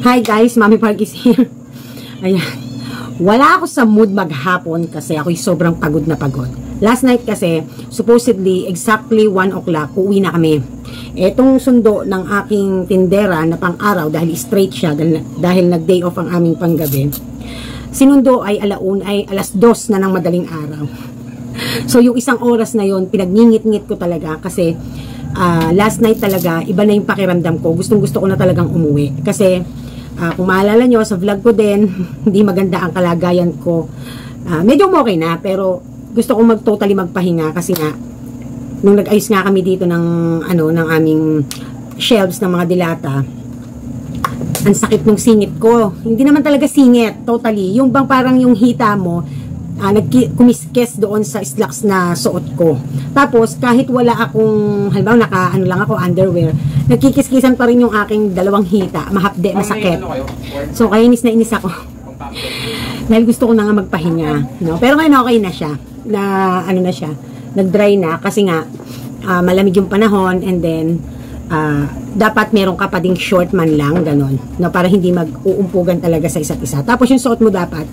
Hi guys, Mami Park is here. Ayan. Wala ako sa mood maghapon kasi ako'y sobrang pagod na pagod. Last night kasi, supposedly, exactly 1 o'clock, uuwi na kami. Etong sundo ng aking tindera na pang-araw, dahil straight siya, dahil nag-day off ang aming panggabi, sinundo ay alas 2 na ng madaling araw. So, yung isang oras na yon pinagngingit-ngit ko talaga kasi last night talaga, iba na yung pakiramdam ko. Gustong-gusto ko na talagang umuwi. Kasi, kung maalala nyo, sa vlog ko din, hindi maganda ang kalagayan ko. Medyo okay na, pero gusto ko totally magpahinga kasi nga, nung nag-ayos nga kami dito ng aming shelves ng mga dilata, ang sakit ng singit ko. Hindi naman talaga singit, totally. Yung bang parang yung hita mo, kumiskes doon sa slacks na suot ko. Tapos, kahit wala akong, halimbawa, lang ako, underwear, nagkikiskisan pa rin yung aking dalawang hita. Mahapde, masakit. So, kaya inis na inis ako. Dahil gusto ko na nga magpahinga. No? Pero ngayon okay na siya. Nag-dry na. Kasi nga, malamig yung panahon. And then, dapat meron ka pa ding short man lang. Ganon. No? Para hindi mag-uumpugan talaga sa isa't isa. Tapos, yung suot mo dapat,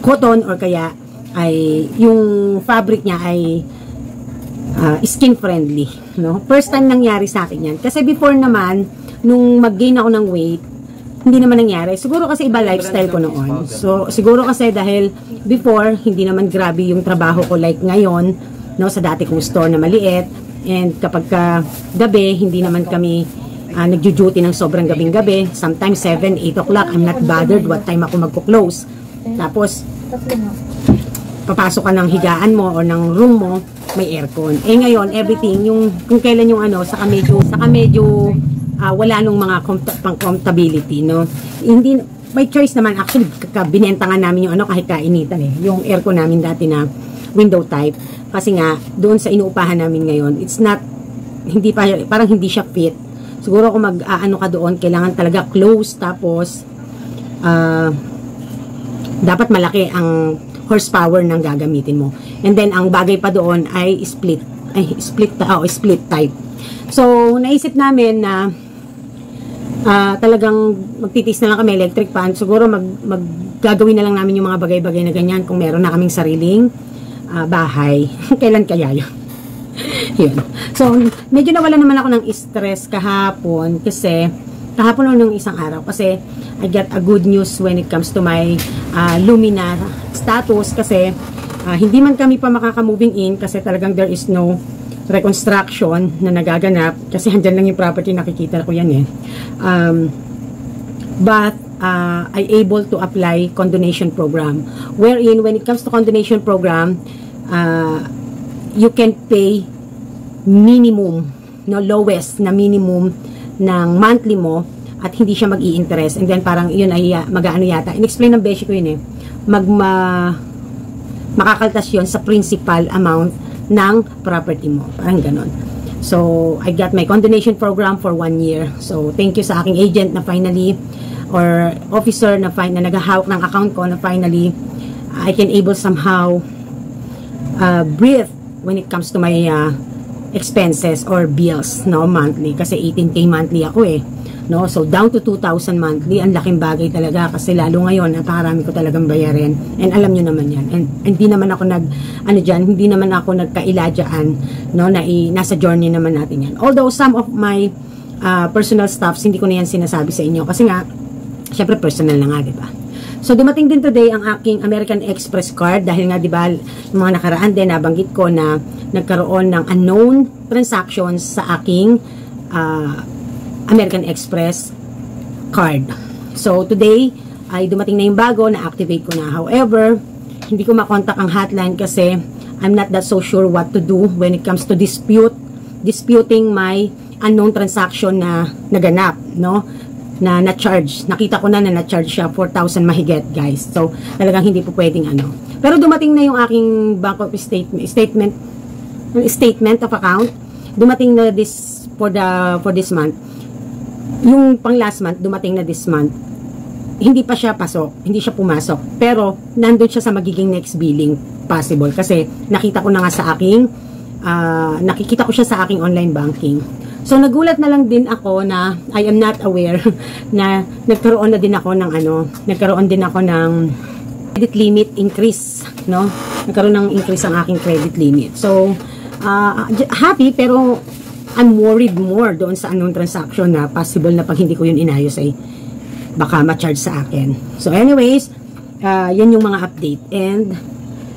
cotton or kaya ay yung fabric niya ay skin friendly, no? First time nangyari sa akin yan. Kasi before naman, nung mag-gain ako ng weight, hindi naman nangyari. Siguro kasi iba lifestyle ko noon. So, siguro kasi dahil before, hindi naman grabe yung trabaho ko like ngayon, no? Sa dati kong store na maliit. And kapag gabi, hindi naman kami nagjo-duty ng sobrang gabing-gabi. Sometimes 7, 8 o'clock, I'm not bothered what time ako magko-close. Tapos, papasok ka ng higaan mo o ng room mo, may aircon. Ngayon, everything, kung kailan yung saka medyo wala nung mga pang-comfortability, no? Hindi, by choice naman, actually, binenta nga namin yung kahit kainitan yung aircon namin dati na window type. Kasi nga, doon sa inuupahan namin ngayon, it's not, parang hindi siya fit. Siguro kung ka doon, kailangan talaga close, tapos, dapat malaki ang horsepower ng gagamitin mo. And then, ang bagay pa doon ay split type. So, naisip namin na talagang magtitis na lang kami electric fan. Siguro gagawin na lang namin yung mga bagay-bagay na ganyan kung meron na kaming sariling bahay. Kailan kaya yun? Yun. So, medyo nawala naman ako ng stress kahapon kasi kahapon nung isang araw kasi I got a good news when it comes to my Lumina status kasi hindi man kami pa makaka-moving in kasi talagang there is no reconstruction na nagaganap kasi handyan lang yung property, nakikita ko yan but I able to apply condonation program wherein when it comes to condonation program you can pay minimum, lowest na minimum ng monthly mo at hindi siya mag-i-interest and then parang yun ay mag-ano yata, in-explain ng beshi ko yun makakaltas yun sa principal amount ng property mo, parang ganon. So I got my condonation program for 1 year, so thank you sa aking agent na finally or officer na naghahawak ng account ko na finally I can able somehow breathe when it comes to my expenses or bills, monthly, kasi 18K monthly ako no? So down to 2,000 monthly, ang laking bagay talaga kasi lalo ngayon napakarami ko talagang bayarin and alam nyo naman yan and hindi naman ako hindi naman ako nagkaila dyan, no? Nasa journey naman natin yan, although some of my personal stuffs hindi ko na yan sinasabi sa inyo kasi nga syempre personal na nga, diba? So, dumating din today ang aking American Express card dahil nga, diba, mga nakaraan din, nabanggit ko na nagkaroon ng unknown transactions sa aking American Express card. So, today, ay dumating na yung bago, na-activate ko na. However, hindi ko makontak ang hotline kasi I'm not that so sure what to do when it comes to disputing my unknown transaction na naganap, no? Na-charge. Nakita ko na na-charge siya 4,000 mahigit, guys. So, talagang hindi po pwedeng Pero dumating na yung aking bank of statement of account. Dumating na for this month. Yung pang last month, dumating na this month. Hindi pa siya hindi siya pumasok. Pero, nandun siya sa magiging next billing possible. Kasi, nakita ko na nga sa aking, nakikita ko siya sa aking online banking. So nagulat na lang din ako na I am not aware na nagkaroon na din ako ng nagkaroon din ako ng credit limit increase, no? Nagkaroon ng increase ang aking credit limit. So happy, pero I'm worried more doon sa anong transaction na possible na pag hindi ko yun inayos ay baka ma-charge sa akin. So anyways, yan yung mga update. And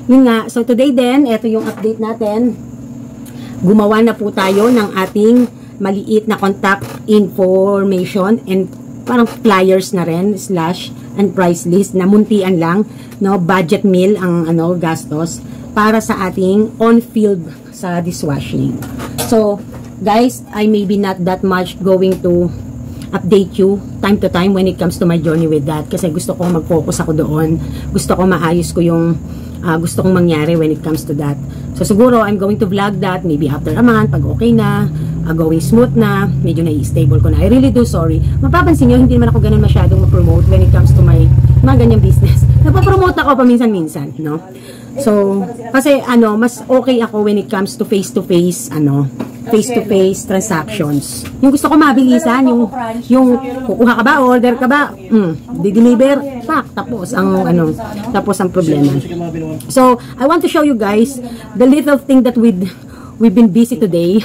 yun nga, so today din, ito yung update natin. Gumawa na po tayo ng ating maliit na contact information and parang flyers na rin / and price list na muntian lang, no, budget meal ang gastos para sa ating on-field sa dishwashing. So guys, I may be not that much going to update you time to time when it comes to my journey with that, kasi gusto kong mag-focus ako doon, gusto kong maayos ko yung gusto kong mangyari when it comes to that. So siguro I'm going to vlog that maybe after a month, pag okay na, going smooth na, medyo na-stable ko na. I really do sorry. Mapapansin nyo, hindi naman ako ganun masyadong ma-promote when it comes to my mga ganyang business. Napapromote ako paminsan-minsan, no? So, kasi mas okay ako when it comes to face-to-face, face-to-face transactions. Yung gusto ko mabilisan, yung kukuha ka ba, order ka ba, di-deliver, tapos ang problema. So, I want to show you guys the little thing that we've been busy today.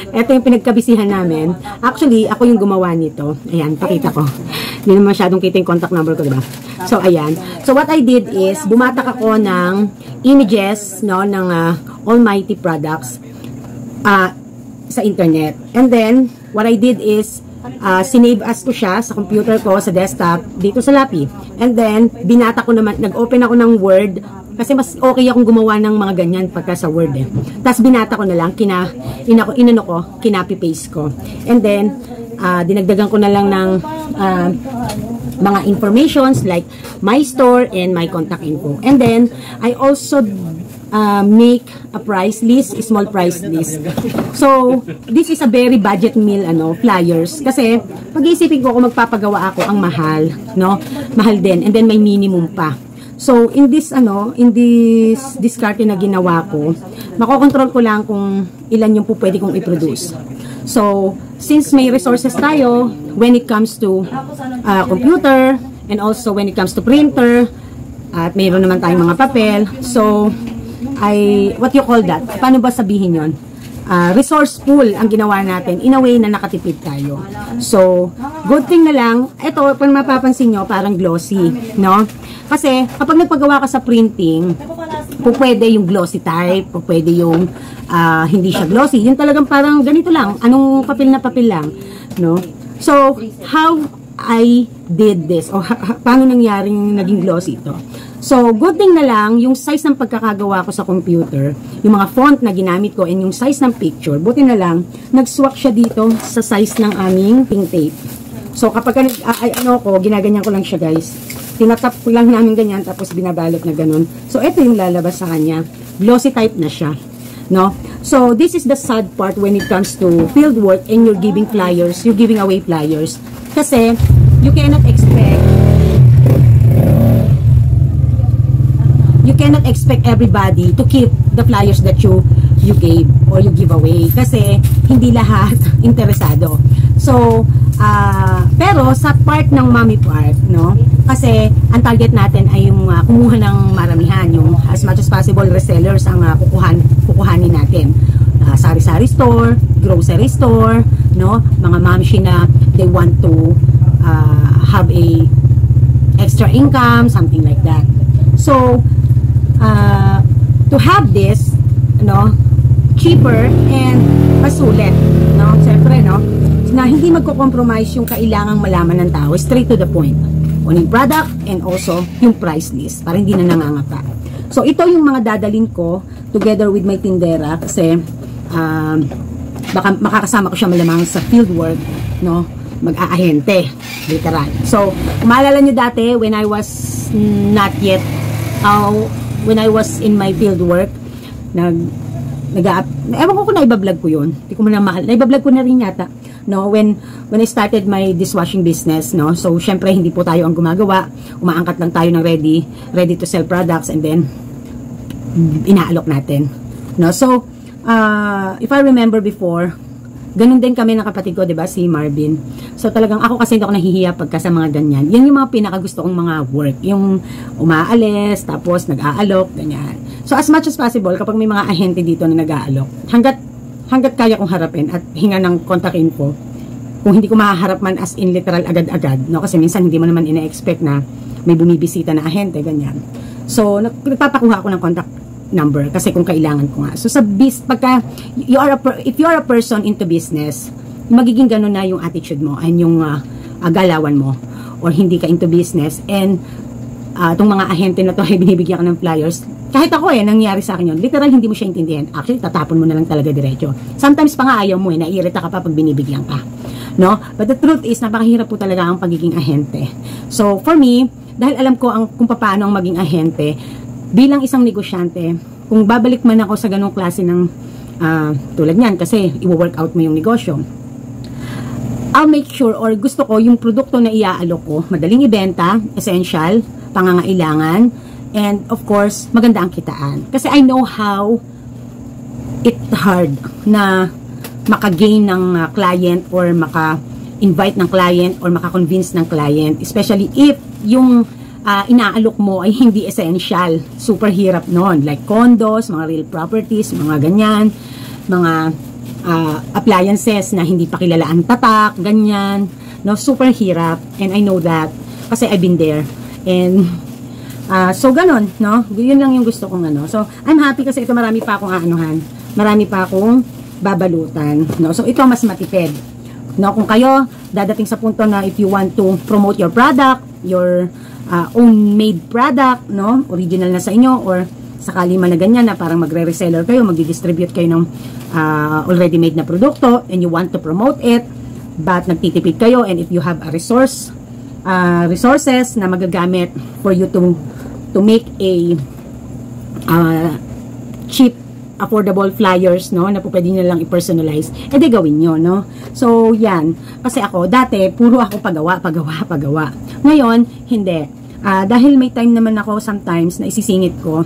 Ito yung pinagkabisihan namin. Actually, ako yung gumawa nito. Ayan, pakita ko. Hindi naman masyadong kita yung contact number ko, diba? So, ayan. So, what I did is, bumatak ako ng images, no, ng Almighty products sa internet. And then, what I did is, sinave as ko siya sa computer ko, sa desktop, dito sa Lapi. And then, binata ko naman, nag-open ako ng Word, kasi mas okay akong gumawa ng mga ganyan pagka sa Word eh. Tapos binata ko na lang, kinapi-paste ko. And then, dinagdagan ko na lang ng mga informations like my store and my contact info. And then, I also make a price list, small price list. So, this is a very budget meal, flyers. Kasi, pag-iisipin ko kung magpapagawa ako, ang mahal, no? Mahal din. And then, may minimum pa. So, in this discarte na ginawa ko, makokontrol ko lang kung ilan yung po pwede kong i-produce. So, since may resources tayo, when it comes to computer, and also when it comes to printer, at mayroon naman tayong mga papel, so, what you call that? Paano ba sabihin yon? Resourceful ang ginawa natin in a way na nakatipid tayo. So, good thing na lang, ito, kung mapapansin nyo, parang glossy, no? Kasi, kapag nagpagawa ka sa printing, pwede yung glossy type, pwede yung hindi siya glossy. Yung talagang parang ganito lang, anong papel na papel lang, no? So, how I did this, o paano nangyaring naging glossy ito? So, good thing na lang, yung size ng pagkakagawa ko sa computer, yung mga font na ginamit ko, and yung size ng picture, buti na lang, nag-swak siya dito sa size ng aming pink tape. So, kapag ginaganyan ko lang siya, guys. Tinatap ko lang namin ganyan, tapos binabalot na ganun. So, ito yung lalabas sa kanya. Glossy type na siya. No? So, this is the sad part when it comes to field work and you're giving flyers, you're giving away flyers. Kasi, you cannot expect everybody to keep the flyers that you gave or you give away. Kasi, hindi lahat interesado. So, pero sa part ng mommy part, no? Kasi ang target natin ay yung kumuha ng maramihan, yung as much as possible resellers ang kukuhanin natin. Sari-sari store, grocery store, no? Mga mamshi na they want to have a extra income, something like that. So, to have this, no, cheaper and masulit, no? Siyempre, no? Na hindi magko-compromise yung kailangang malaman ng tao, straight to the point. On yung product and also yung price list para hindi na nangangapa. So ito yung mga dadalhin ko together with my tindera kasi baka makakasama ko siya malamang sa field work, no? Mag-aahente, literal. So, kung maalala nyo dati when I was not yet when I was in my field work, ewan ko kung naibablog ko yun. Hindi ko man na mahal. Naibablog ko na rin yata. No, when I started my dishwashing business, no, so syempre hindi po tayo ang gumagawa, umaangkat lang tayo ng ready to sell products and then inaalok natin, no. So if I remember before, Ganun din kami ng kapatid ko, 'di ba, si Marvin. So talagang ako kasi hindi ako nahihiya pagka sa mga ganyan. Yan yung mga pinakagusto kong mga work, yung umaalis, tapos nag-aalok, ganyan. So as much as possible, kapag may mga ahente dito na nag-aalok, hanggat kaya kong harapin at hinga ng contact info, kung hindi ko mahaharap man as in literal agad-agad, no, kasi minsan hindi mo naman ina-expect na may bumibisita na ahente, ganyan. So nagpapakuha ako ng contact number kasi kung kailangan ko nga. So sa pagka if you are a person into business, magiging ganun na yung attitude mo and yung galawan mo, or hindi ka into business and itong mga ahente na to ay binibigyan ka ng flyers. Kahit ako nangyari sa akin yun, literal hindi mo siya intindihan. Actually, tatapon mo na lang talaga diretso. Sometimes pa nga ayaw mo naiirita ka pa pag binibigyan ka, no? But the truth is, napakahirap po talaga ang pagiging ahente. So for me, dahil alam ko kung paano ang maging ahente, bilang isang negosyante, kung babalik man ako sa ganong klase ng tulad niyan, kasi i-work out mo yung negosyo, I'll make sure, or gusto ko yung produkto na iaalok ko, madaling ibenta, essential, pangangailangan, and of course, maganda ang kitaan. Kasi I know how it's hard na maka-gain ng client or maka-invite ng client or maka-convince ng client, especially if yung inaalok mo ay hindi essential. Super hirap nun. Like condos, mga real properties, mga ganyan, mga appliances na hindi pa kilala ang tatak, ganyan. No, super hirap. And I know that kasi I've been there. And so ganon, no? Yun lang yung gusto kong ano. So I'm happy kasi ito marami pa akong aanuhan. Marami pa akong babalutan, no? So ito mas matipid. No, kung kayo dadating sa punto na if you want to promote your product, your own made product, no, original na sa inyo, or sakali man na ganyan na parang magre-reseller kayo, magdi-distribute kayo ng already made na produkto and you want to promote it, but nagtitipid kayo, and if you have a resources na magagamit for you to make a cheap affordable flyers, no, na po pwede nyo lang i-personalize, edi gawin nyo, no. So yan, kasi ako dati puro ako pagawa. Ngayon hindi, dahil may time naman ako sometimes na isisingit ko.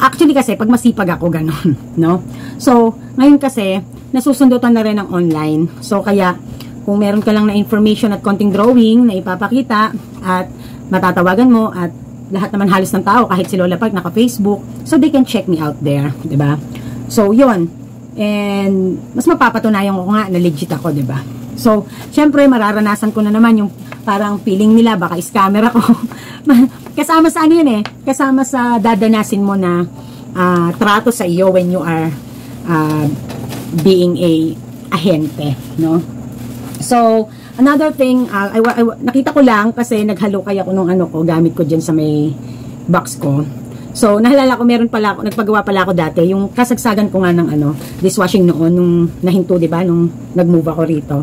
Actually kasi pag masipag ako ganon, no. So ngayon kasi nasusundutan na rin ng online, so kaya kung meron ka lang na information at konting drawing na ipapakita at matatawagan mo, at lahat naman halos ng tao, kahit si Lola Park naka-Facebook, so they can check me out there, 'di ba? So, 'yun. And mas mapapatunayan ko nga na legit ako, 'di ba? So, syempre mararanasan ko na naman yung parang feeling nila baka scammer ako. Kasama sa ano 'yun kasama sa dadanasin mo na trato sa iyo when you are being a ahente, no? So, another thing, nakita ko lang kasi naghalukay ako nung ano ko, gamit ko dyan sa may box ko. So, nahalala ko, nagpagawa pala ako dati, yung kasagsagan ko nga ng dishwashing noon, nung nahinto, diba, nung nag-move ako rito.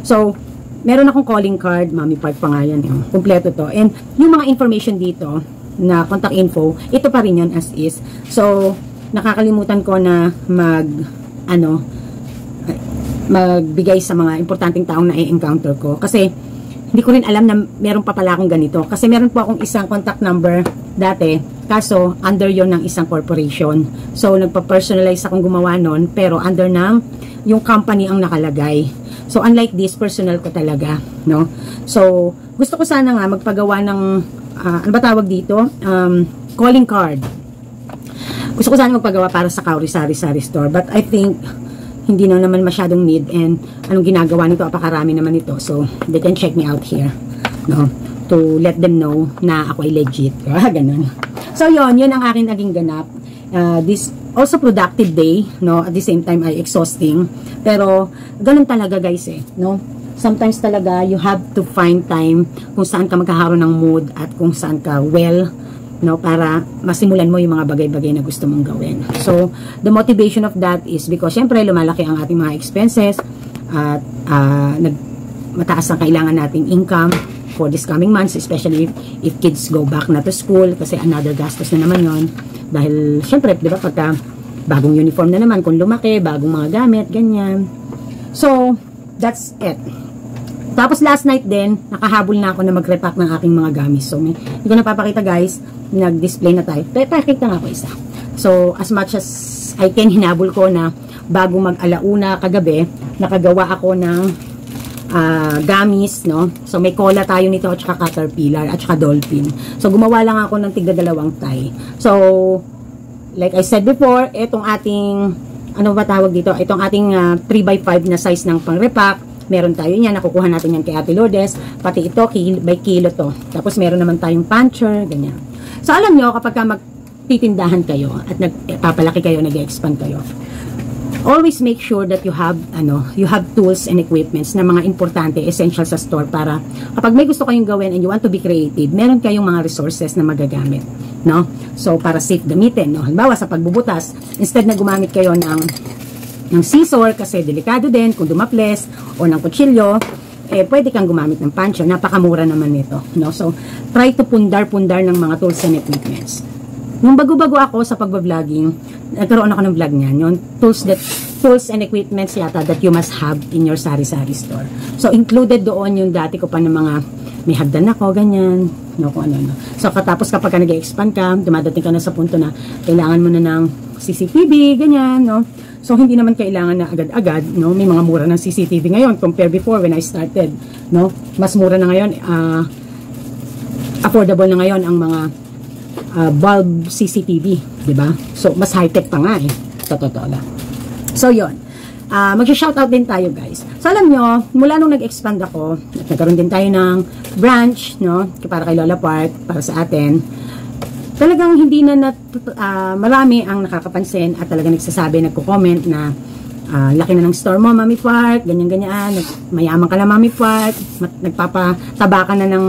So, meron akong calling card, Mami Park pa nga yan, kompleto to. And yung mga information dito, na contact info, ito pa rin yan as is. So, nakakalimutan ko na magbigay sa mga importanteng taong na-encounter ko. Kasi, hindi ko rin alam na meron pa pala akong ganito. Kasi meron po akong isang contact number dati, kaso under yon ng isang corporation. So, nagpa-personalize akong gumawa nun, pero under ng yung company ang nakalagay. So, unlike this, personal ko talaga, no? So, gusto ko sana nga magpagawa ng, ano ba tawag dito? Calling card. Gusto ko sana magpagawa para sa Kauri Sari Sari Store. But I think, hindi na naman masyadong need, and anong ginagawa nito, apakarami naman ito, so they can check me out here, no, to let them know na ako ay legit. Ganun. So yun ang akin naging ganap. This also productive day, no, at the same time ay exhausting, pero ganun talaga guys no. Sometimes talaga you have to find time kung saan ka magkakaroon ng mood at kung saan ka no, para masimulan mo yung mga bagay-bagay na gusto mong gawin. So, the motivation of that is because syempre lumalaki ang ating mga expenses at mataas ang kailangan nating income for this coming months, especially if kids go back na to school, kasi another gastos na naman yon. Dahil syempre, di ba, pagka bagong uniform na naman, kung lumaki, bagong mga gamit, ganyan. So, that's it. Tapos last night din, nakahabol na ako na mag-repack ng aking mga gamit. So, hindi ko napapakita guys, nag-display na tayo. Pakita nga ako isa. So, as much as I can, hinabol ko na bago mag-alauna kagabi, nakagawa ako ng gamis, no? So, may cola tayo nito at saka caterpillar at saka dolphin. So, gumawa lang ako ng tigda-dalawang tie. So, like I said before, itong ating, ano ba tawag dito? Itong ating 3x5 na size ng pang-repack. Meron tayo niyan, nakukuha natin yan kay Ate Lourdes. Pati ito, by kilo to. Tapos, meron naman tayong puncher, ganyan. So, alam nyo, kapag magtitindahan kayo at nagpapalaki kayo, nag-expand kayo, always make sure that you have tools and equipments na mga importante, essential sa store para kapag may gusto kayong gawin and you want to be creative, meron kayong mga resources na magagamit, no? So, para safe gamitin, no? Halimbawa, sa pagbubutas, instead na gumamit kayo ng scissor kasi delikado din kung dumaples o ng kutsilyo, pwede kang gumamit ng puncher. Napakamura naman nito, no? So, try to pundar-pundar ng mga tools and equipments. Nung bago-bago ako sa pag-vlogging, nagkaroon ako ng vlog niyan, yung tools and equipments yata that you must have in your sari-sari store. So, included doon yung dati ko pa ng mga, may hagdan ako, ganyan, no, kung ano. So, katapos kapag nag-expand ka, dumadating ka na sa punto na kailangan mo na ng CCTV, ganyan, no. So, hindi naman kailangan na agad-agad, no. May mga mura ng CCTV ngayon compare before when I started, no. Mas mura na ngayon, affordable na ngayon ang mga bulb CCTV, di ba? So, mas high-tech pa nga sa totoo lang. So, yun. Mag-shoutout din tayo, guys. So, alam nyo, mula nung nag-expand ako, at nagkaroon din tayo ng branch, no? Para kay Lola Park, para sa atin. Talagang hindi na marami ang nakakapansin at talagang nagsasabi, nagko-comment na laki na ng store mo, Mami Park, ganyan-ganyan, mayaman ka na, Mami Park, nagpapataba ka na ng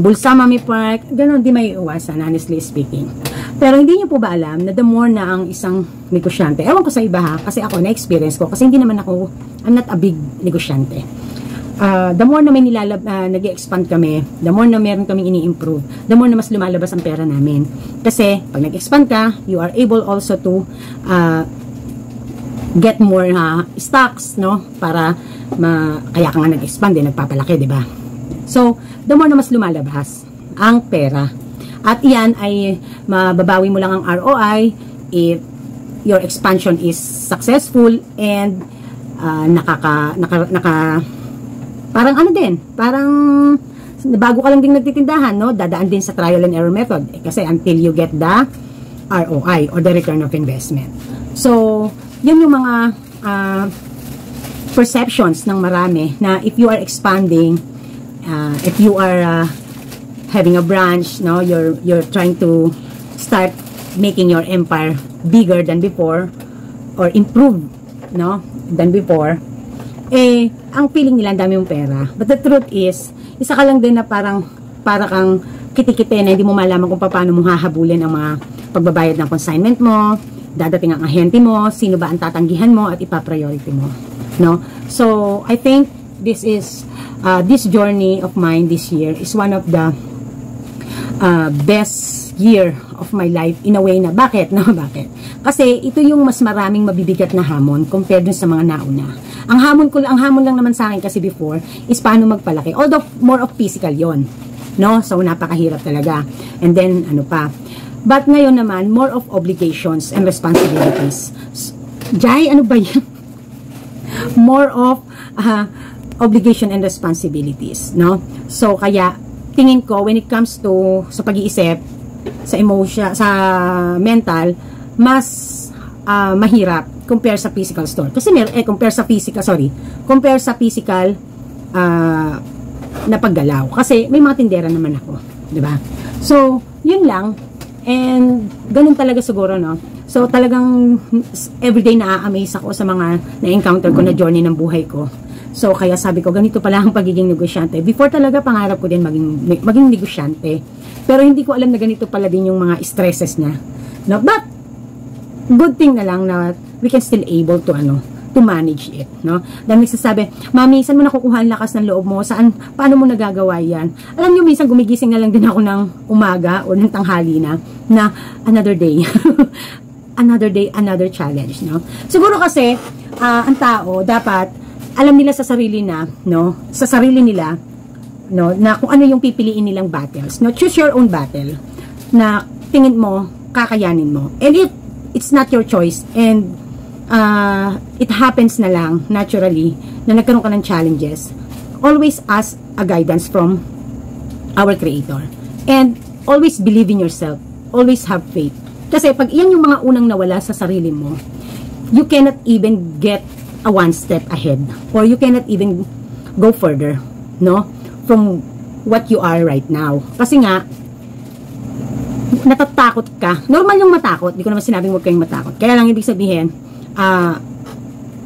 bulsa, Mami Park, gano'n, di may iwasan, honestly speaking. Pero hindi nyo po ba alam na the more na ang isang negosyante, ewan ko sa iba ha, kasi ako, na-experience ko, kasi hindi naman ako, I'm not a big negosyante. The more na may nag-expand kami, the more na meron kaming ini-improve, the more na mas lumalabas ang pera namin. Kasi, pag nag-expand ka, you are able also to get more stocks, no? Para, kaya ka nga nag-expand, nagpapalaki, di ba? So, the more na mas lumalabas ang pera. At yan ay mababawi mo lang ang ROI if your expansion is successful and parang ano din, parang bago ka lang din nagtitindahan, no? Dadaan din sa trial and error method. Kasi until you get the ROI or the return of investment. So, yun yung mga perceptions ng marami na if you are expanding, if you are having a branch, no, you're trying to start making your empire bigger than before or improve, no, than before, ang feeling nila ang dami mong pera. But the truth is, isa ka lang din na para kang kitikite na hindi mo malaman kung paano mo hahabulin ang mga pagbabayad ng consignment mo, dadating ang ahente mo, sino ba ang tatanggihan mo at ipa-priority mo, no? So, I think this is this journey of mine this year is one of the best year of my life in a way na bakit? Kasi ito yung mas maraming mabibigat na hamon compared dun sa mga nauna. Ang hamon lang naman sa akin kasi before is paano magpalaki. Although more of physical yon, no? So napakahirap talaga. And then ano pa? But ngayon naman more of obligations and responsibilities. Jai, ano ba yan? More of obligation and responsibilities, no? So kaya tingin ko when it comes to sa pag-iisip, sa emotion, sa mental, mas mahirap compare sa physical store. Kasi compare sa physical na paggalaw. Kasi may mga tindera naman ako, 'di ba? So, yun lang. And ganun talaga siguro, no? So, talagang everyday na-amaze ako sa mga na-encounter ko na journey ng buhay ko. So, kaya sabi ko, ganito pala ang pagiging negosyante. Before talaga, pangarap ko din maging negosyante. Pero hindi ko alam na ganito pala din yung mga stresses niya. No? But, good thing na lang na we can still able to, to manage it. No? Dahil nagsasabi, Mami, saan mo nakukuha ang lakas ng loob mo? Paano mo nagagawa yan? Alam niyo, minsan gumigising na lang din ako ng umaga o ng tanghali na another day. Another day, another challenge. No? Siguro kasi, ang tao, dapat, alam nila sa sarili na, no? Sa sarili nila, no? Na kung ano yung pipiliin nilang battles. No? Choose your own battle. Na tingin mo, kakayanin mo. And if it's not your choice, and it happens na lang, naturally, na nagkaroon ka ng challenges, always ask a guidance from our Creator. And always believe in yourself. Always have faith. Kasi pag iyan yung mga unang nawala sa sarili mo, you cannot even get a one step ahead. Or you cannot even go further, no? From what you are right now. Kasi nga, natatakot ka. Normal yung matakot. Hindi ko naman sinabing huwag kayong matakot. Kaya lang ibig sabihin,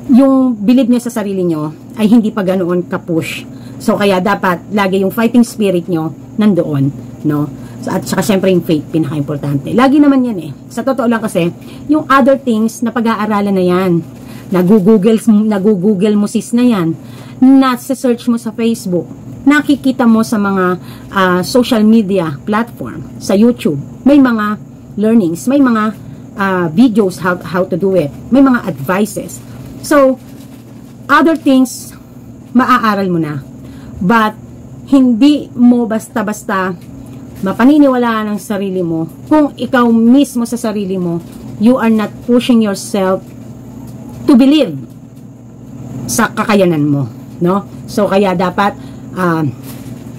yung believe nyo sa sarili nyo ay hindi pa ganoon ka-push. So, kaya dapat lagi yung fighting spirit nyo nandoon, no? At saka syempre yung faith, pinaka-importante. Lagi naman yan eh. Sa totoo lang kasi, yung other things na pag-aaralan na yan, nag-google mo sis na yan, nasa-search mo sa Facebook, nakikita mo sa mga social media platform, sa YouTube, may mga learnings, may mga videos how to do it, may mga advices. So, other things, maaaral mo na. But, hindi mo basta-basta mapaniniwalaan ang sarili mo kung ikaw mismo sa sarili mo, you are not pushing yourself to believe sa kakayanan mo, no? So, kaya dapat,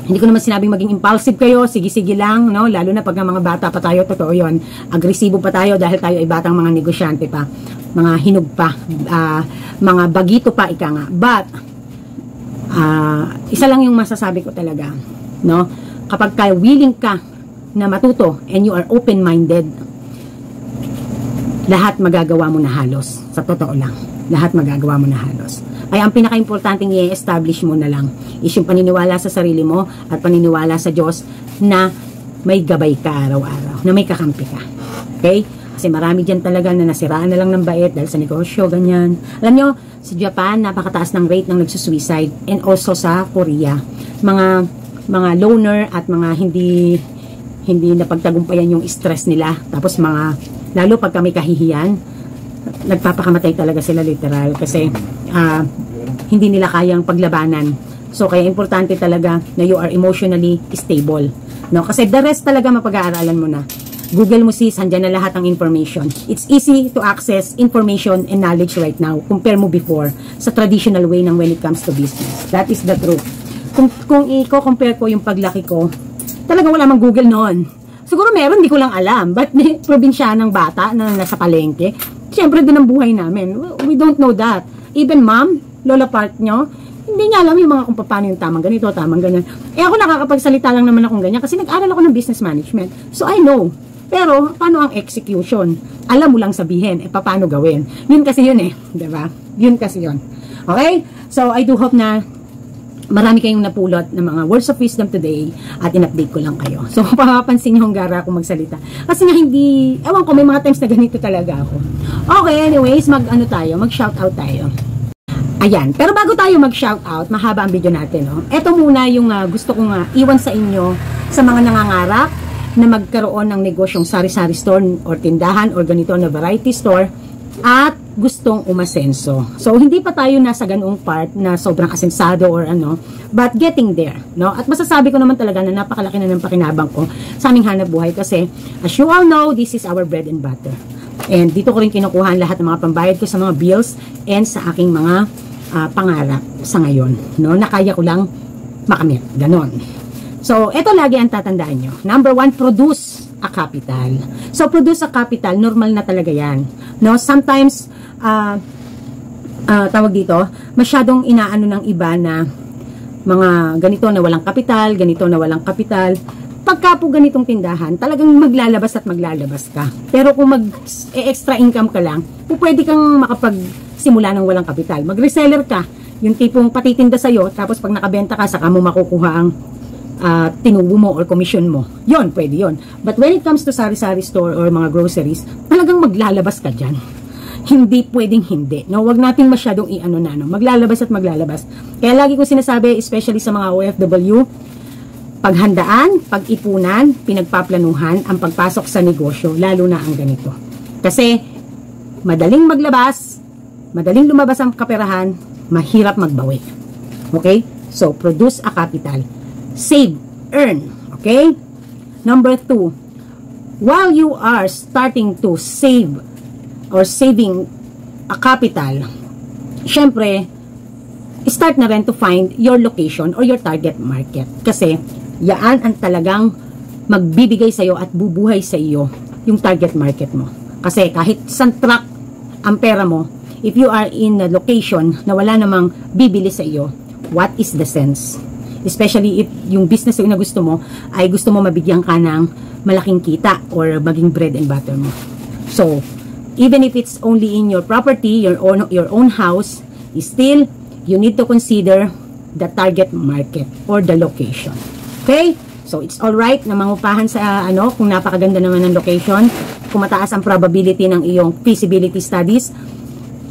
hindi ko naman sinabing maging impulsive kayo, sige-sige lang, no? Lalo na pag mga bata pa tayo, totoo yun. Agresibo pa tayo dahil tayo ay batang mga negosyante pa, mga hinog pa, mga bagito pa, ika nga. But, isa lang yung masasabi ko talaga, no? Kapag ka willing ka na matuto and you are open-minded, lahat magagawa mo na halos. Sa totoo lang, lahat magagawa mo na halos. Ay ang pinaka-importanting i-establish mo na lang is yung paniniwala sa sarili mo at paniniwala sa Diyos na may gabay ka araw-araw, na may kakampi ka. Okay? Kasi marami dyan talaga na nasiraan na lang ng bait dahil sa negosyo, ganyan. Alam nyo, sa Japan, napakataas ng rate ng nagsusuicide, and also sa Korea. Mga loner at mga hindi napagtagumpayan yung stress nila. Tapos lalo pag kami kahihiyan, nagpapakamatay talaga sila literal kasi hindi nila kayang paglabanan. So kaya importante talaga na you are emotionally stable, no? Kasi the rest talaga mapag-aaralan mo na. Google mo sis, andyan na lahat ng information. It's easy to access information and knowledge right now compare mo before sa traditional way ng when it comes to business. That is the truth. Kung i-compare ko yung paglaki ko, talagang wala mang Google noon. Siguro meron, di ko lang alam. But probinsyanang bata na nasa palengke, siyempre din ang buhay namin. We don't know that. Even mom, lola part nyo, hindi niya alam yung mga kung paano yung tamang ganito, tamang ganyan. Eh ako nakakapagsalita lang naman akong ganyan kasi nag-aral ako ng business management. So I know. Pero, paano ang execution? Alam mo lang sabihin, paano gawin? Yun kasi yun eh. Diba? Yun kasi yun. Okay? So, I do hope na marami kayong napulot ng mga words of wisdom today at in-update ko lang kayo. So, papapansin nyo ang gara akong magsalita. Kasi nga hindi, ewan ko, may mga times na ganito talaga ako. Okay, anyways, mag-shoutout tayo. Ayan, pero bago tayo mag-shoutout, mahaba ang video natin, no? Ito muna yung gusto kong iwan sa inyo sa mga nangangarap na magkaroon ng negosyong sari-sari store or tindahan or ganito na variety store at gustong umasenso. So, hindi pa tayo nasa ganoong part na sobrang asensado or ano, but getting there, no? At masasabi ko naman talaga na napakalaki na ng pakinabang ko sa aming hanap buhay kasi, as you all know, this is our bread and butter. And dito ko rin kinukuha lahat ng mga pambayad ko sa mga bills and sa aking mga pangarap sa ngayon, no? Na kaya ko lang makamit, ganon. So, ito lagi ang tatandaan nyo. Number 1, produce a capital. So, produce a capital, normal na talaga yan. No? Sometimes, tawag dito, masyadong inaano ng iba na mga ganito na walang kapital, ganito na walang kapital. Pagka po ganitong tindahan, talagang maglalabas at maglalabas ka. Pero kung mag-extra income ka lang, pwede kang makapagsimula ng walang kapital. Mag-reseller ka, yung tipong patitinda sa'yo, tapos pag nakabenta ka, saka mo makukuha ang tinubo mo or commission mo. Yon, pwede yon. But when it comes to sari-sari store or mga groceries, talagang maglalabas ka dyan. Hindi pwedeng hindi. No, wag nating masyadong i-ano na, no? Maglalabas at maglalabas. Kaya lagi ko sinasabi, especially sa mga OFW, paghandaan, pag-ipunan, pinagpaplanuhan ang pagpasok sa negosyo, lalo na ang ganito. Kasi madaling maglabas, madaling lumabas ang kaperahan, mahirap magbawi. Okay? So, produce a capital. Save, earn. Okay? Number 2, while you are starting to save or saving a capital, syempre, start na rin to find your location or your target market. Kasi, yaan ang talagang magbibigay sa'yo at bubuhay sa iyo yung target market mo. Kasi kahit isang truck ang pera mo, if you are in a location na wala namang bibili sa iyo, what is the sense? Especially if yung business na gusto mo ay gusto mo mabigyan ka ng malaking kita or maging bread and butter mo. So, even if it's only in your property, your own house, still, you need to consider the target market or the location. Okay? So, it's alright na mangupahan sa kung napakaganda naman ng location, kung mataas ang probability ng iyong feasibility studies,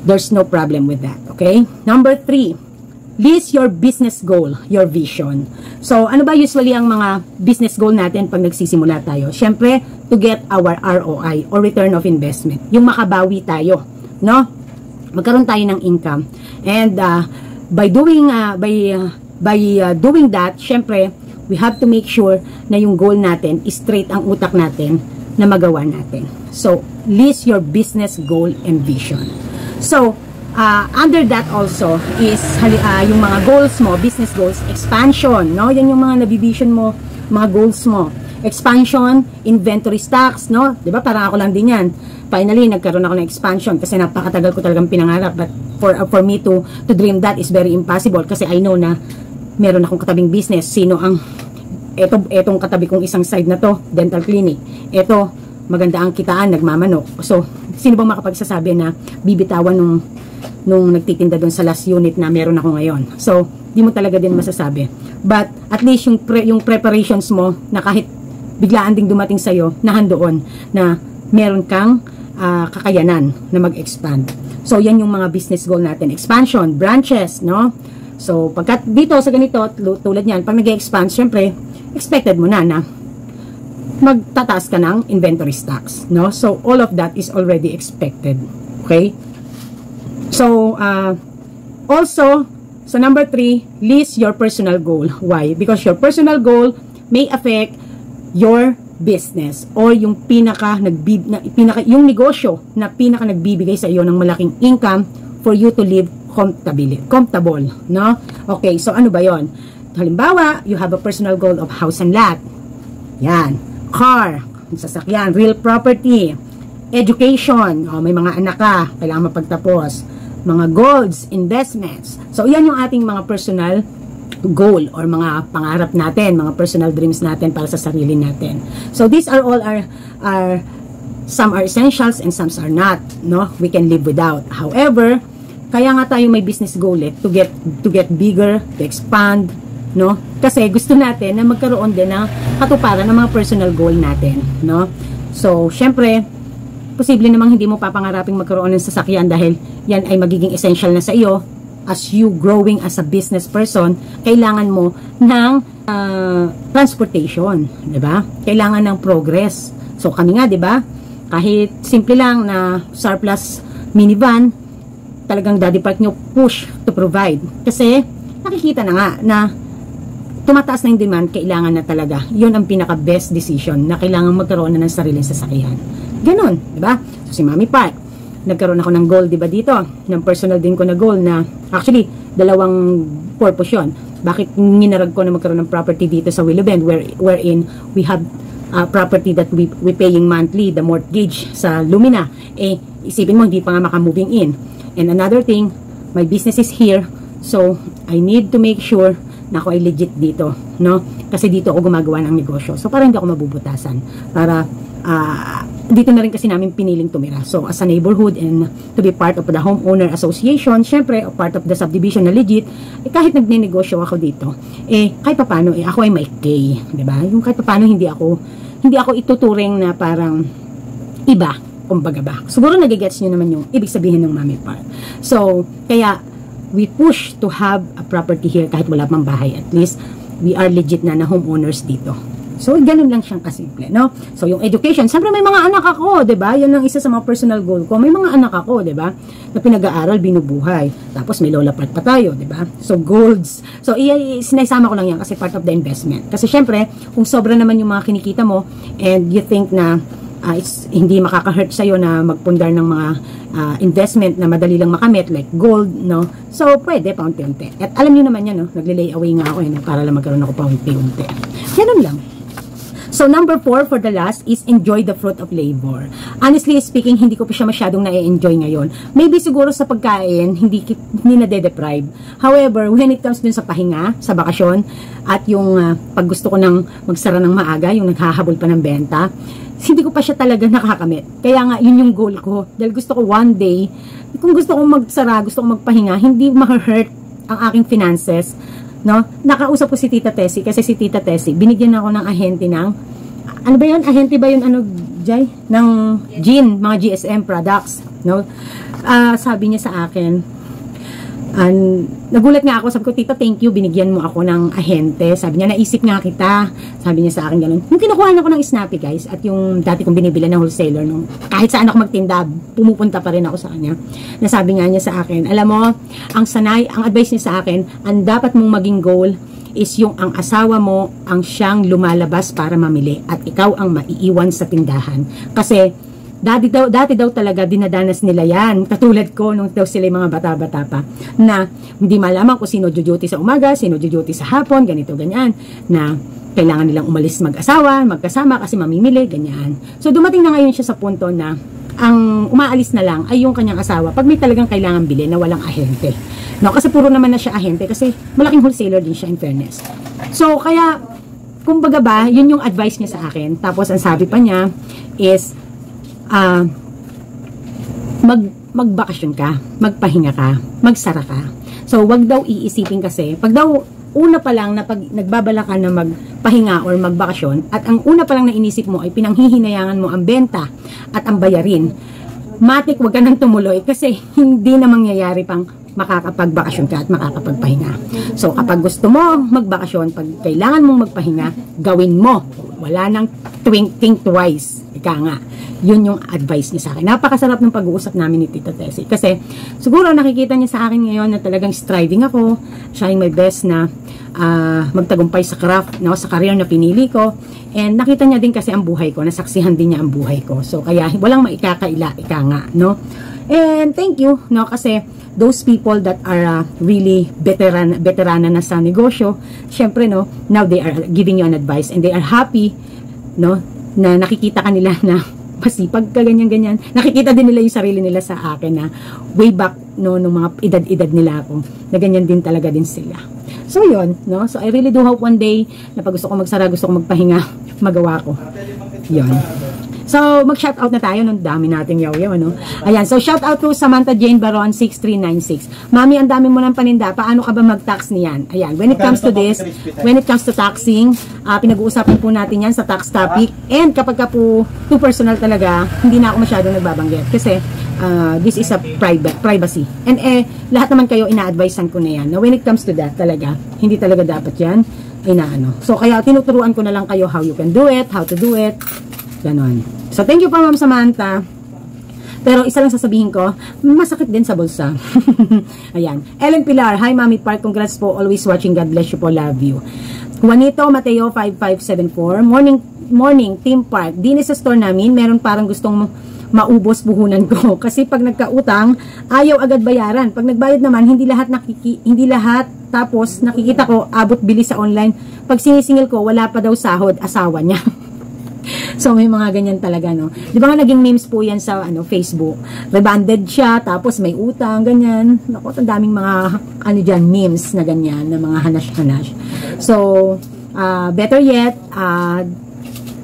there's no problem with that. Okay? Number 3, list your business goal, your vision. So, ano ba usually ang mga business goal natin pag nagsisimula tayo? Siyempre, to get our ROI or return of investment. Yung makabawi tayo, no? Magkaroon tayo ng income. And by doing that, syempre, we have to make sure na yung goal natin is straight ang utak natin na magawa natin. So, list your business goal and vision. So, under that also is yung mga goals mo, business goals, expansion, no? Yan yung mga nabivision mo, mga goals mo. Expansion, inventory stocks, no? Diba? Parang ako lang din yan. Finally, nagkaroon ako ng expansion kasi napakatagal ko talagang pinangarap. But for me to dream that is very impossible kasi I know na meron akong katabing business. Sino ang etong katabi kong isang side na to, dental clinic. Eto, maganda ang kitaan, nagmamanok. So, sino bang makapagsasabi na bibitawan nung nagtitinda doon sa last unit na meron ako ngayon? So, di mo talaga din masasabi. But, at least yung preparations mo na kahit biglaan ding dumating sa'yo, nahandoon na meron kang kakayanan na mag-expand. So, yan yung mga business goal natin. Expansion, branches, no? So, pagkat dito sa ganito, tulad niyan, pag nag-expand, syempre, expected mo na magtataas ka ng inventory stocks, no? So, all of that is already expected. Okay? So, also, so number 3, list your personal goal. Why? Because your personal goal may affect your business or yung yung negosyo na pinaka nagbibigay sa iyo ng malaking income for you to live comfortable, no? Okay, so ano ba yon? Halimbawa, you have a personal goal of house and lot. Yan. Car, sasakyan, real property, education, may mga anak ka, kailangan mapagtapos, mga goals, investments. So, yan yung ating mga personal goal or mga pangarap natin, mga personal dreams natin para sa sarili natin. So, these are all some are essentials and some are not, no? We can live without. However, kaya nga tayo may business goal to get bigger, to expand, no? Kasi gusto natin na magkaroon din ng katuparan ng mga personal goal natin, no? So, syempre, posible namang hindi mo papangaraping magkaroon ng sasakyan dahil yan ay magiging essential na sa iyo. As you growing as a business person, kailangan mo ng transportation, 'di ba? Kailangan ng progress. So, kami nga, 'di ba? Kahit simple lang na surplus minivan, talagang Daddy Park nyo push to provide. Kasi, nakikita na nga na tumataas na yung demand, kailangan na talaga. Yun ang pinaka-best decision na kailangan magkaroon na ng sariling sasakyan. Ganon, di ba? So, si Mami Park, nagkaroon ako ng goal, di ba dito? Ng personal din ko na goal na, actually, dalawang purpose yun. Bakit ninarag ko na magkaroon ng property dito sa Willow Bend wherein we have property that we paying monthly, the mortgage sa Lumina. Eh, isipin mo, hindi pa nga maka-moving in. And another thing, my business is here, so I need to make sure na ako ay legit dito, no? Kasi dito ako gumagawa ng negosyo. So, para hindi ako mabubutasan. Para, dito na rin kasi namin piniling tumira. So, as a neighborhood and to be part of the homeowner association, syempre, part of the subdivision na legit, kahit nagne-negosyo ako dito, kahit paano, ako ay may kay, diba? Yung kahit paano, hindi ako ituturing na parang iba, kumbaga ba. Siguro nagigets nyo naman yung ibig sabihin ng Mami Park. So, kaya, we push to have a property here kahit wala pang bahay. At least, we are legit na homeowners dito. So, ganun lang siyang kasimple, no? So, yung education, siyempre may mga anak ako, diba? Yan ang isa sa mga personal goal ko. May mga anak ako, diba? Na pinag-aaral, binubuhay. Tapos, may Lola Park pa tayo, diba? So, goals. So, sinaisama ko lang yan kasi part of the investment. Kasi, siyempre, kung sobra naman yung mga kinikita mo and you think na hindi makaka-hurt sa'yo na magpundar ng mga investment na madali lang makamit, like gold, no? So, pwede paunti-unti. At alam niyo naman yan, no? Nagle-lay away nga ako, para lang magkaroon ako paunti-unti. Ganun lang. So, number 4 for the last is enjoy the fruit of labor. Honestly speaking, hindi ko pa siya masyadong na-enjoy ngayon. Maybe siguro sa pagkain, hindi nade-deprive. However, when it comes dun sa pahinga, sa bakasyon, at yung pag gusto ko nang magsara ng maaga, yung naghahabol pa ng benta, hindi ko pa siya talaga nakakamit. Kaya nga, yun yung goal ko. Dahil gusto ko one day, kung gusto kong magsara, gusto kong magpahinga, hindi ma-hurt ang aking finances. No? Nakausap ko si Tita Tessie, kasi si Tita Tessie, binigyan ako ng ahente ng, ano ba yun? Ahente ba yun, Jay? Ng GIN, mga GSM products. No? Sabi niya sa akin, nagulat nga ako, sabi ko, Tita, thank you, binigyan mo ako ng ahente. Sabi niya, naisip nga kita. Sabi niya sa akin ganun. Yung kinukuha ako ng Snappy, guys, at yung dati kong binibila ng wholesaler, no, kahit saan ako magtinda, pumupunta pa rin ako sa kanya. Nasabi nga niya sa akin, alam mo, ang advice niya sa akin, ang dapat mong maging goal is yung ang asawa mo ang siyang lumalabas para mamili at ikaw ang maiiwan sa tindahan. Kasi dati daw talaga dinadanas nila yan. Katulad ko, nung daw sila mga bata-bata pa, na hindi malaman kung sino duty sa umaga, sino duty sa hapon, ganito, ganyan, na kailangan nilang umalis mag-asawa, magkasama kasi mamimili, ganyan. So, dumating na ngayon siya sa punto na ang umaalis na lang ay yung kanyang asawa pag may talagang kailangan bilhin na walang ahente. No, kasi puro naman na siya ahente kasi malaking wholesaler din siya, in fairness. So, kaya, kumbaga ba, yun yung advice niya sa akin. Tapos, ang sabi pa niya is, magbakasyon ka, magpahinga ka, magsara ka. So, wag daw iisipin kasi, pag daw una pa lang na pag nagbabala ka na magpahinga or magbakasyon, at ang una pa lang na inisip mo ay pinanghihinayangan mo ang benta at ang bayarin, matik wag ka nang tumuloy kasi hindi na mangyayari pang makakapagbakasyon ka at makakapagpahinga. So, kapag gusto mo magbakasyon, pag kailangan mong magpahinga, gawin mo. Wala nang think twice. Ika nga. Yun yung advice niya sa akin. Napakasarap ng pag-uusap namin ni Tita Tessie. Kasi, siguro nakikita niya sa akin ngayon na talagang striving ako, trying my best na magtagumpay sa craft, no, sa career na pinili ko. And nakita niya din kasi ang buhay ko, nasaksihan din niya ang buhay ko. So, kaya walang maikakaila, ika nga, no? And thank you, no, kasi those people that are really veterana na sa negosyo, syempre, no, now they are giving you an advice and they are happy, no, na nakikita kanila na masipag ka, ganyan-ganyan. Nakikita din nila yung sarili nila sa akin na way back, no, nung mga edad-edad nila ako, na ganyan din talaga din sila. So, yun, no, so I really do hope one day na pag gusto ko magsara, gusto ko magpahinga, magawa ko. Yun. So, mag-shoutout na tayo nung dami nating yaw-yaw, ano? Ayan, so shoutout to Samantha Jane Baron 6396. Mami, ang dami mo ng paninda. Paano ka ba mag-tax niyan? Ayan, when it comes to this, when it comes to taxing, pinag-uusapan po natin yan sa tax topic. And kapag ka po too personal talaga, hindi na ako masyadong nagbabanggit. Kasi, this is a privacy. And lahat naman kayo ina-advisean ko na yan. Now, when it comes to that talaga, hindi talaga dapat yan inaano. So, kaya tinuturuan ko na lang kayo how you can do it, how to do it. Ganon. So, thank you po, Ma'am Samantha. Pero, isa lang sasabihin ko, masakit din sa bulsa. Ayan. Ellen Pilar, hi, Mami Park. Congrats po. Always watching. God bless you po. Love you. Juanito Mateo, 5574. Morning, Team Park. Din sa store namin, meron parang gustong maubos puhunan ko. Kasi pag nagkautang, ayaw agad bayaran. Pag nagbayad naman, hindi lahat. Tapos, nakikita ko, abot bili sa online. Pag sinisingil ko, wala pa daw sahod, asawa niya. So, may mga ganyan talaga, no? Di ba nga naging memes po yan sa Facebook? Rebanded siya, tapos may utang, ganyan. Naku, ang daming mga, memes na ganyan, na mga hanash-hanash. So, better yet,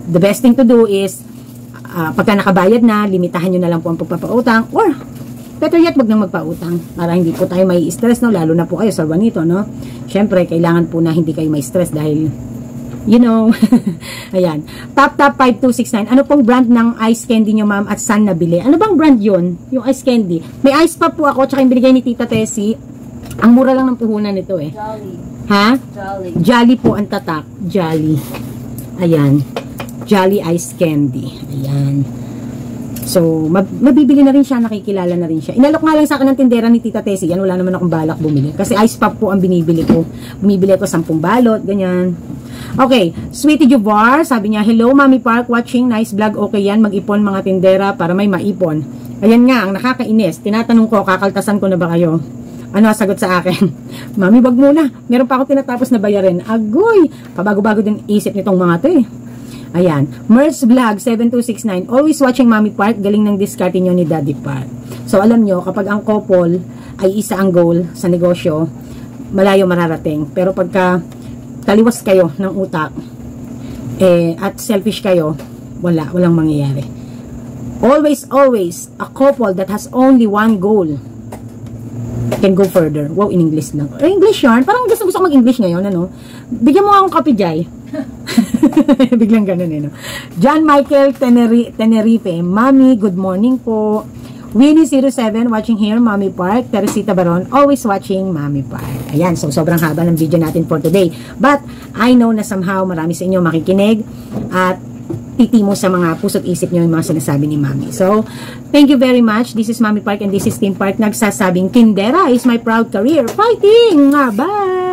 the best thing to do is, pagka nakabayad na, limitahan nyo na lang po ang pagpapautang, or, better yet, wag nang magpautang. Para hindi po tayo may stress, no? Lalo na po kayo sa Juanito, no? Siyempre, kailangan po na hindi kayo may stress dahil you know. Ayan. Top 5269. Ano pong brand ng ice candy nyo, ma'am, at saan nabili? Ano bang brand yun? Yung ice candy. May ice pop po ako, tsaka yung binigay ni Tita Tessie. Ang mura lang ng puhunan nito, eh. Jolly. Ha? Jolly. Jolly po ang tatak. Jolly. Ayan. Jolly ice candy. Ayan. So, mabibili na rin siya, nakikilala na rin siya. Inalok nga lang sa akin ng tindera ni Tita Tessie. Yan, wala naman akong balak bumili. Kasi ice pop po ang binibili ko. Bumibili ko 10 balot, ganyan. Okay, Sweetie Juvar, sabi niya, hello, Mami Park, watching, nice vlog, okay yan, mag-ipon mga tindera para may maipon. Ayan nga, ang nakakainis. Tinatanong ko, kakaltasan ko na ba kayo? Ano ang sagot sa akin? Mami, wag muna. Meron pa ako tinatapos na bayarin. Agoy! Pabago-bago din isip nitong mga to eh. Ayan. Merz Vlog 7269. Always watching Mami Park. Galing ng diskarte nyo ni Daddy Park. So, alam nyo, kapag ang couple ay isa ang goal sa negosyo, malayo mararating. Pero pagka taliwas kayo ng utak at selfish kayo, walang mangyayari. Always, a couple that has only one goal can go further. Wow, in English lang. English yarn? Parang gusto ko mag-English ngayon, ano? Bigyan mo akong kape, Jai. Biglang ganun, eh, no? John Michael Tenerife. Mami, good morning po. Winnie07, watching here, Mami Park. Teresita Baron, always watching Mami Park. Ayan, so sobrang haba ng video natin for today. But, I know na somehow marami sa inyo makikinig at titimo sa mga puso't isip nyo yung mga sinasabi ni Mami. So, thank you very much. This is Mami Park and this is Team Park. Nagsasabing, Tindera is my proud career. Fighting! Bye!